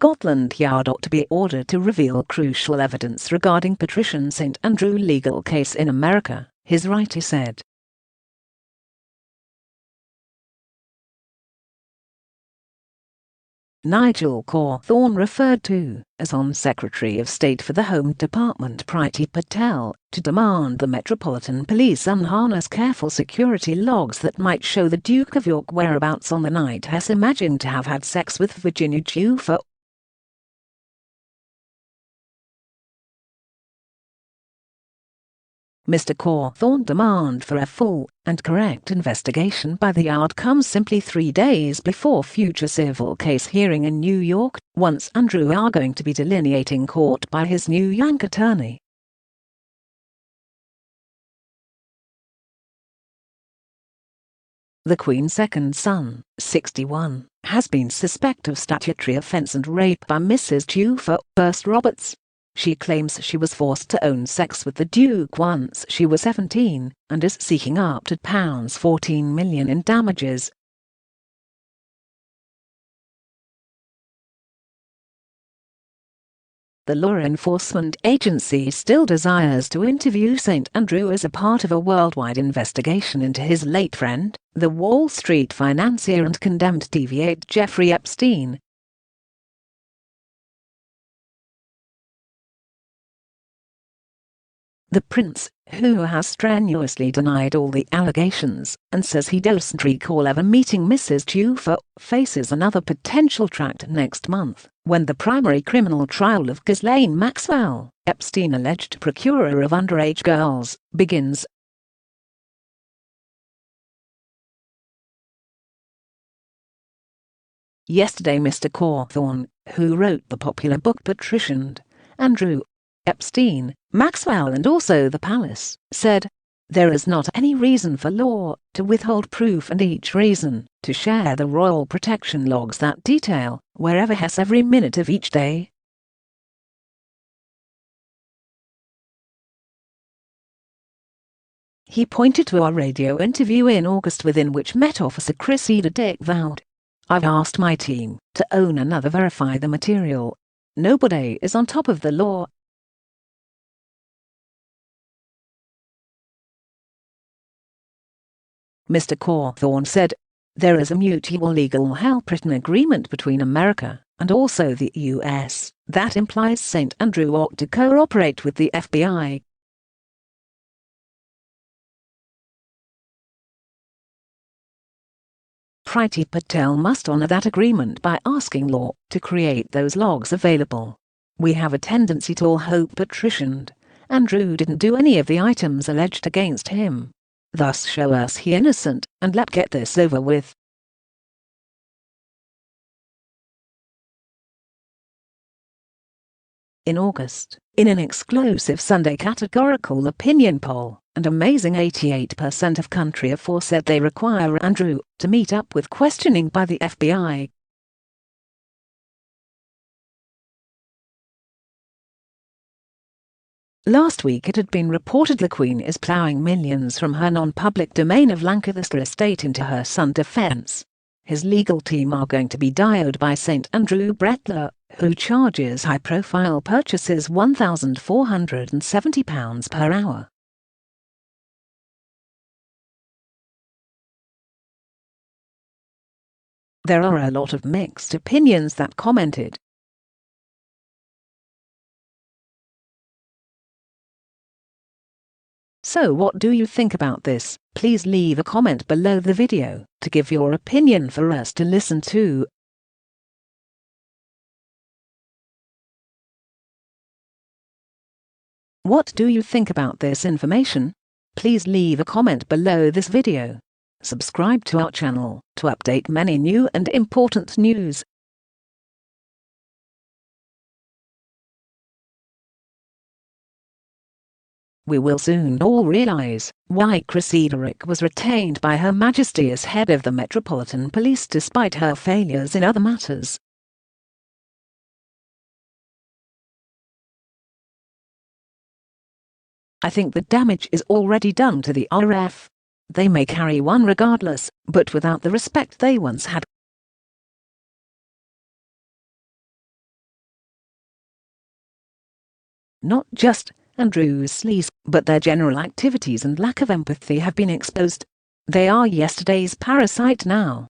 Scotland Yard ought to be ordered to reveal crucial evidence regarding Patricia St Andrew legal case in America, his writer said. Nigel Cawthorne referred to as on Secretary of State for the Home Department Priti Patel to demand the Metropolitan Police unharness careful security logs that might show the Duke of York whereabouts on the night Hess imagined to have had sex with Virginia Giuffre. Mr. Cawthorne's demand for a full and correct investigation by the Yard comes simply 3 days before future civil case hearing in New York, once Andrew are going to be delineating court by his New York attorney. The Queen's second son, 61, has been suspected of statutory offence and rape by Mrs. Giuffre, burst Roberts. She claims she was forced to own sex with the Duke once she was 17 and is seeking up to £14 million in damages. The law enforcement agency still desires to interview St Andrew as a part of a worldwide investigation into his late friend, the Wall Street financier and condemned deviate Jeffrey Epstein. The prince, who has strenuously denied all the allegations and says he doesn't recall ever meeting Mrs. Giuffre, faces another potential tract next month, when the primary criminal trial of Ghislaine Maxwell, Epstein alleged procurer of underage girls, begins. Yesterday Mr. Cawthorne, who wrote the popular book Patricia Andrew, Epstein, Maxwell and also the Palace, said, "There is not any reason for law to withhold proof and each reason to share the royal protection logs that detail wherever Hess every minute of each day." He pointed to our radio interview in August within which Met Officer Chris Dick vowed, "I've asked my team to own another verify the material. Nobody is on top of the law." Mr. Cawthorne said, "There is a mutual legal help written agreement between America and also the US that implies St Andrew ought to cooperate with the FBI." Priti Patel must honor that agreement by asking law to create those logs available. "We have a tendency to all hope Patricia Andrew didn't do any of the items alleged against him. Thus show us he innocent and let get this over with." In August, in an exclusive Sunday categorical opinion poll, an amazing 88% of country of 4 said they require Andrew to meet up with questioning by the FBI. Last week it had been reported the Queen is ploughing millions from her non-public domain of Lancaster estate into her son's defence. His legal team are going to be dioed by St Andrew Bretler, who charges high-profile purchases £1,470 per hour. There are a lot of mixed opinions that commented. So what do you think about this? Please leave a comment below the video to give your opinion for us to listen to. What do you think about this information? Please leave a comment below this video. Subscribe to our channel to update many new and important news. We will soon all realize why Cressida Rick was retained by Her Majesty as head of the Metropolitan Police despite her failures in other matters. I think the damage is already done to the RF. They may carry one regardless, but without the respect they once had. Not just Andrew's sleaze, but their general activities and lack of empathy have been exposed. They are yesterday's parasite now.